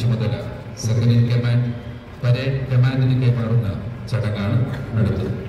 ചുമതല second in command parade കമാൻഡിന് കൈമാറുന്ന ചടങ്ങാണ് നടത്തുന്നത്.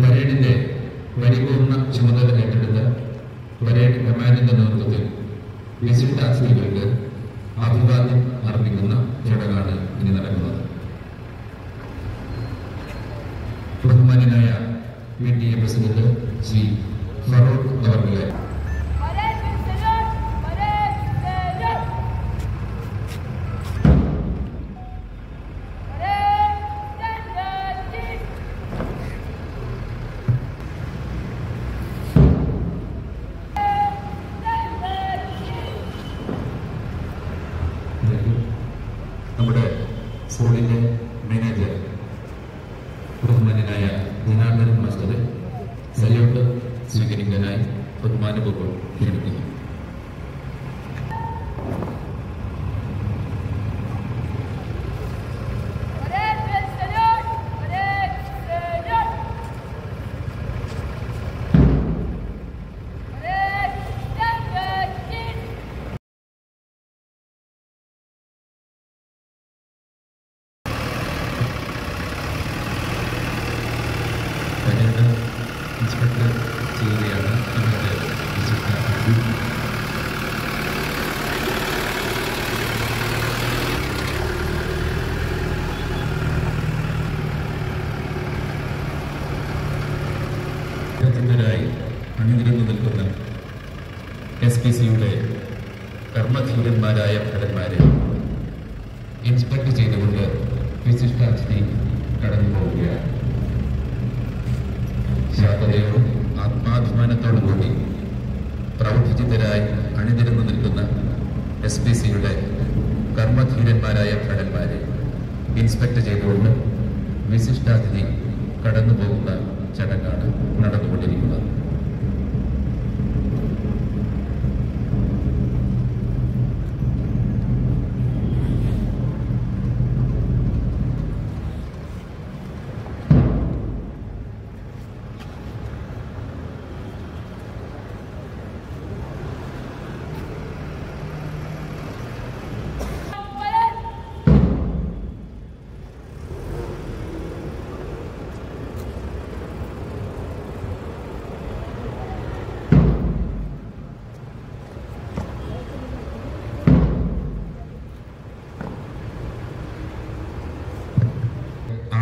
പരേഡിന്റെ പരിപൂർണ ചുമതല ഏറ്റെടുത്ത പരേഡ് കമാൻഡിന്റെ നേതൃത്വത്തിൽ വിസിറ്റ് അതിഥികൾക്ക് അഭിവാദ്യം അർപ്പിക്കുന്ന ചടങ്ങാണ് ഇനി നടക്കുന്നത്. ബഹുമാന്യനായ PTA പ്രസിഡന്റ് ശ്രീ ഫറൂഖ് അവർകളെ നമ്മുടെ സ്കൂളിന്റെ മാനേജർ ബഹുമാന്യനായ ദിനാകരൻ മാസ്റ്ററെ സല്യൂട്ട് സ്വീകരിക്കാനായി ബഹുമാനപൂർവ്വം ക്ഷണിക്കുന്നു. ഇൻസ്പെക്ടർ ചെയ്യുകയാണ് ഇന്നത്തെ ായി അണിനിരന്നു നിൽക്കുന്ന SPCയുടെ കർമ്മധീരന്മാരായ ഭടന്മാരെ ഇൻസ്പെക്ട് ചെയ്തുകൊണ്ട് വിശിഷ്ടാതിഥി കടന്നു പോവുകയാണ്. ശാന്തതയോടും ആത്മാഭിമാനത്തോടും കൂടി പ്രൗഢിജിതരായി അണിനിരന്നു നിൽക്കുന്ന SPCയുടെ കർമ്മധീരന്മാരായ ഭടന്മാരെ ഇൻസ്പെക്ട് ചെയ്തുകൊണ്ട് വിശിഷ്ടാതിഥി കടന്നു പോകുന്ന ചടങ്ങാണ് നടന്നുകൊണ്ടിരിക്കുന്നത്.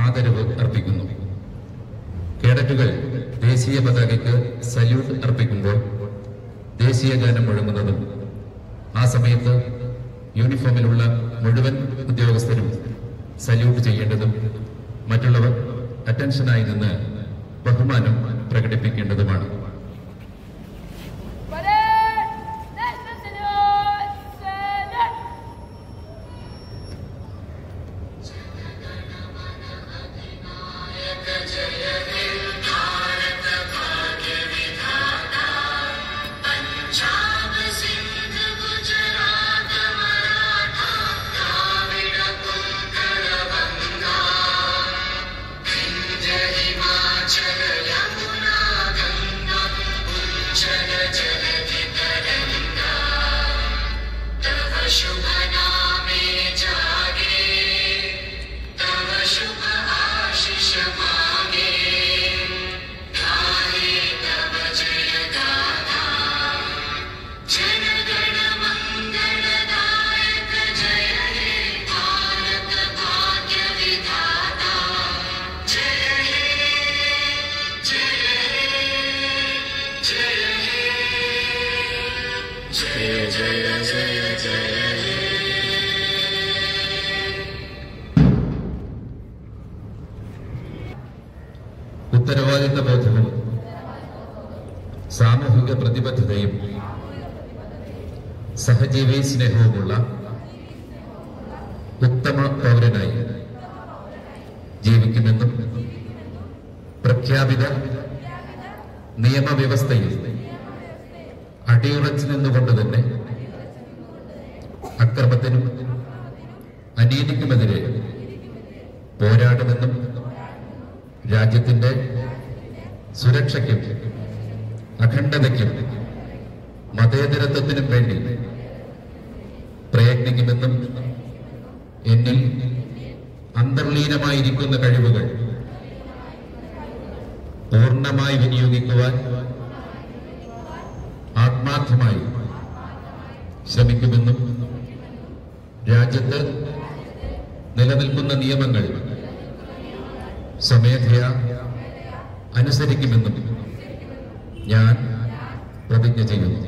ആദരവ് അർപ്പിക്കുന്നു. കേഡറ്റുകൾ ദേശീയ പതാകയ്ക്ക് സല്യൂട്ട് അർപ്പിക്കുമ്പോൾ ദേശീയ ഗാനം മുഴങ്ങുന്നതും ആ സമയത്ത് യൂണിഫോമിലുള്ള മുഴുവൻ ഉദ്യോഗസ്ഥരും സല്യൂട്ട് ചെയ്യേണ്ടതും മറ്റുള്ളവർ അറ്റൻഷനായി നിന്ന് ബഹുമാനം പ്രകടിപ്പിക്കേണ്ടതുമാണ്. Yamuna Ganga ഉത്തരവാദിത്ത ബോധവും സാമൂഹിക പ്രതിബദ്ധതയും സഹജീവി സ്നേഹവുമുള്ള ഉത്തമ പൗരനായി ജീവിക്കുമെന്നും പ്രഖ്യാപിത നിയമവ്യവസ്ഥയിൽ അടിയുറച്ചു നിന്നുകൊണ്ട് തന്നെ അക്രമത്തിനും അനീതിക്കുമെതിരെ പോരാടുമെന്നും രാജ്യത്തിന്റെ സുരക്ഷയ്ക്കും അഖണ്ഡതയ്ക്കും മതേതരത്വത്തിനും വേണ്ടി പ്രയത്നിക്കുമെന്നും എന്നിൽ അന്തർലീനമായിരിക്കുന്ന കഴിവുകൾ പൂർണ്ണമായി വിനിയോഗിക്കുവാൻ ആത്മാർത്ഥമായി ശ്രമിക്കുമെന്നും രാജ്യത്ത് നിലനിൽക്കുന്ന നിയമങ്ങൾ സ്വമേധയാ അനുസരിക്കുമെന്നും ഞാൻ പ്രതിജ്ഞ ചെയ്യുന്നു.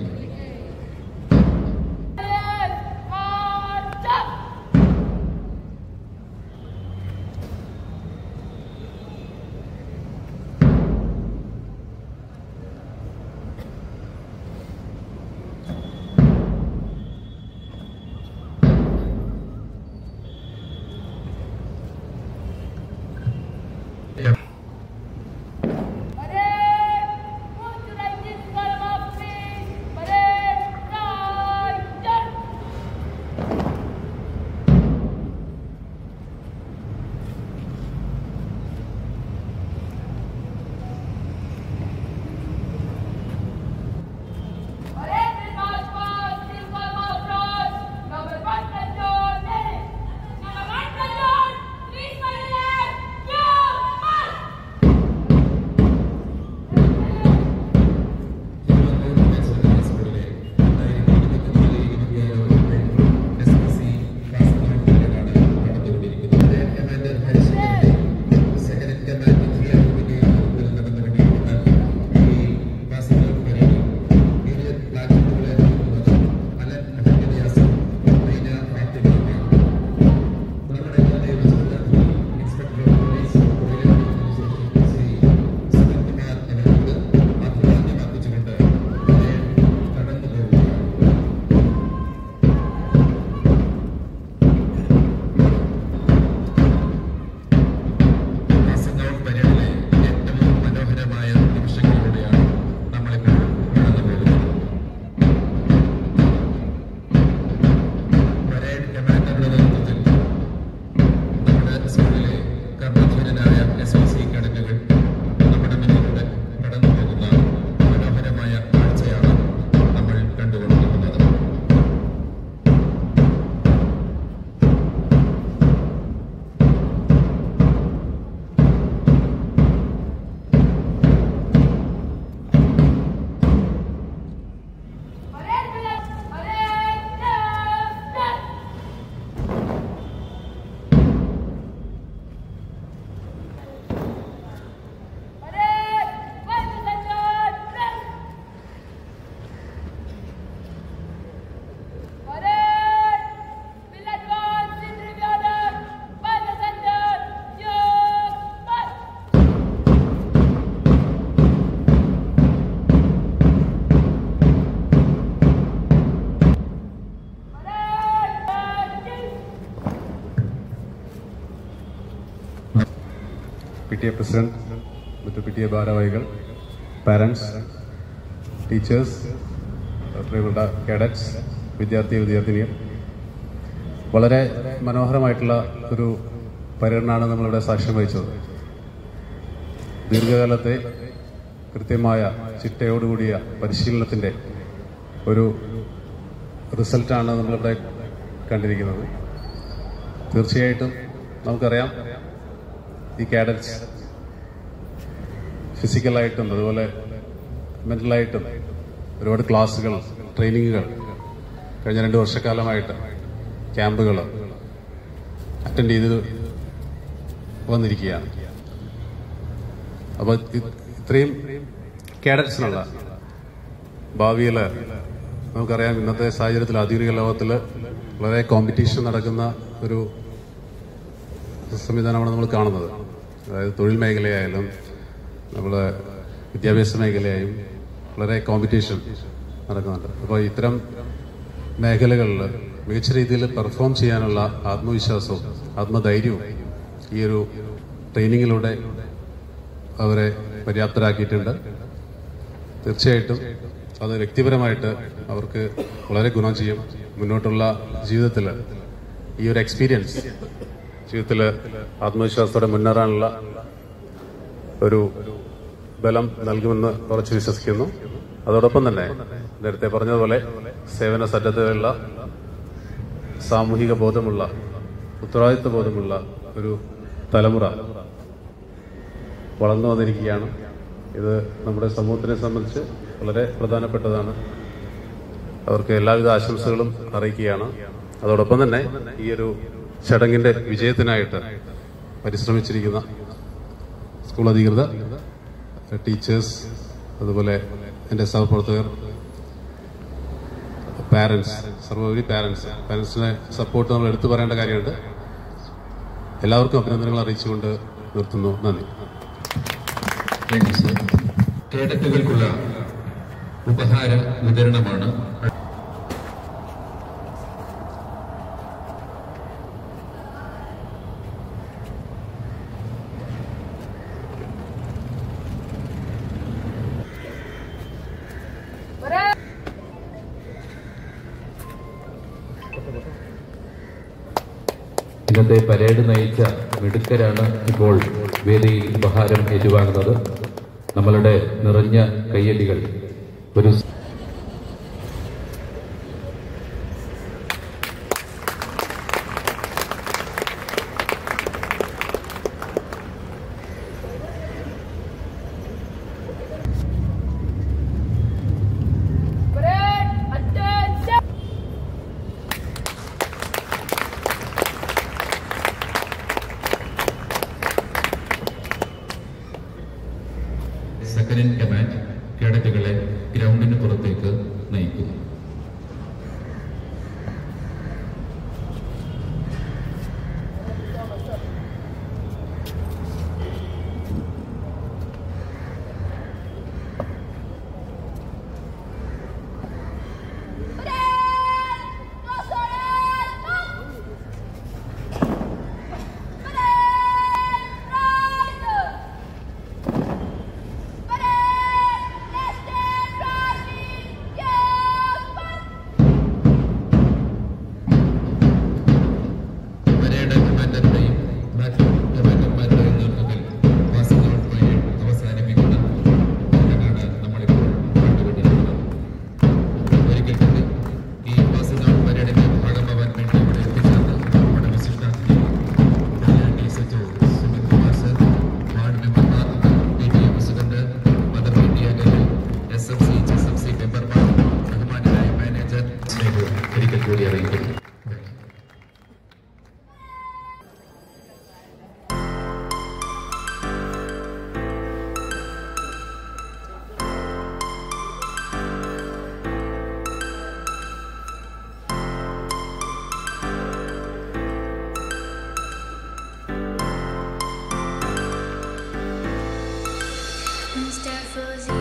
PTA President, with PTA ഭാരവാഹികൾ, പാരൻസ്, ടീച്ചേഴ്സ്, പ്രിയപ്പെട്ട കേഡറ്റ്സ്, വിദ്യാർത്ഥിനിയർ, വളരെ മനോഹരമായിട്ടുള്ള ഒരു പര്യടനമാണ് നമ്മളിവിടെ സാക്ഷ്യം വഹിച്ചത്. ദീർഘകാലത്തെ കൃത്യമായ ചിട്ടയോടുകൂടിയ പരിശീലനത്തിൻ്റെ ഒരു റിസൾട്ടാണ് നമ്മളിവിടെ കണ്ടിരിക്കുന്നത്. തീർച്ചയായിട്ടും നമുക്കറിയാം, ഈ കാഡറ്റ്സ് ഫിസിക്കലായിട്ടും അതുപോലെ മെന്റലായിട്ടും ഒരുപാട് ക്ലാസ്സുകൾ, ട്രെയിനിങ്ങുകൾ കഴിഞ്ഞ 2 വർഷക്കാലമായിട്ട് ക്യാമ്പുകൾ അറ്റൻഡ് ചെയ്ത് വന്നിരിക്കുകയാണ്. അപ്പോൾ ഇത്രയും കാഡറ്റ്സിനുള്ള ഭാവിയിൽ നമുക്കറിയാം ഇന്നത്തെ സാഹചര്യത്തിൽ ആധുനിക ലോകത്തിൽ വളരെ കോമ്പറ്റീഷൻ നടക്കുന്ന ഒരു സംവിധാനമാണ് നമ്മൾ കാണുന്നത്. അതായത് തൊഴിൽ മേഖലയായാലും നമ്മുടെ വിദ്യാഭ്യാസ മേഖലയായും വളരെ കോമ്പറ്റീഷൻ നടക്കുന്നുണ്ട്. അപ്പോൾ ഇത്തരം മേഖലകളിൽ മികച്ച രീതിയിൽ പെർഫോം ചെയ്യാനുള്ള ആത്മവിശ്വാസവും ആത്മധൈര്യവും ഈ ഒരു ട്രെയിനിങ്ങിലൂടെ അവരെ പര്യാപ്തരാക്കിയിട്ടുണ്ട്. തീർച്ചയായിട്ടും അത് വ്യക്തിപരമായിട്ട് അവർക്ക് വളരെ ഗുണം ചെയ്യും. മുന്നോട്ടുള്ള ജീവിതത്തിൽ ഈ ഒരു എക്സ്പീരിയൻസ് ജീവിതത്തിൽ ആത്മവിശ്വാസത്തോടെ മുന്നേറാനുള്ള ഒരു ബലം നൽകുമെന്ന് ഉറച്ചു വിശ്വസിക്കുന്നു. അതോടൊപ്പം തന്നെ നേരത്തെ പറഞ്ഞതുപോലെ സേവന സന്നദ്ധതയുള്ള സാമൂഹിക ബോധമുള്ള ഉത്തരവാദിത്വ ബോധമുള്ള ഒരു തലമുറ വളർന്നു വന്നിരിക്കുകയാണ്. ഇത് നമ്മുടെ സമൂഹത്തിനെ സംബന്ധിച്ച് വളരെ പ്രധാനപ്പെട്ടതാണ്. അവർക്ക് എല്ലാവിധ ആശംസകളും അറിയിക്കുകയാണ്. അതോടൊപ്പം തന്നെ ഈ ഒരു ചടങ്ങിന്റെ വിജയത്തിനായിട്ട് പരിശ്രമിച്ചിരിക്കുന്ന സ്കൂൾ അധികൃതർ, ടീച്ചേഴ്സ്, അതുപോലെ എൻ്റെ സഹപ്രവർത്തകർ, പാരൻസ്, സർവോപരി പാരൻസിനെ സപ്പോർട്ട് നമ്മൾ എടുത്തു പറയേണ്ട കാര്യമുണ്ട്. എല്ലാവർക്കും അഭിനന്ദനങ്ങൾ അറിയിച്ചുകൊണ്ട് നിർത്തുന്നു. നന്ദി. കേഡറ്റുകൾക്കുള്ള ഉപഹാര വിതരണമാണ്. ഇന്നത്തെ പരേഡ് നയിച്ച മിടുക്കരാണ് ഇപ്പോൾ വേദിയിൽ ഉപഹാരം ഏറ്റുവാങ്ങുന്നത്. നമ്മളുടെ നിറഞ്ഞ കയ്യടികൾ ഒരു സെക്കൻഡ് ഇൻ കമാൻഡ് കേഡറ്റുകളെ ഗ്രൗണ്ടിന് പുറത്തേക്ക് നയിക്കുന്നു. Mr. Fuzzy.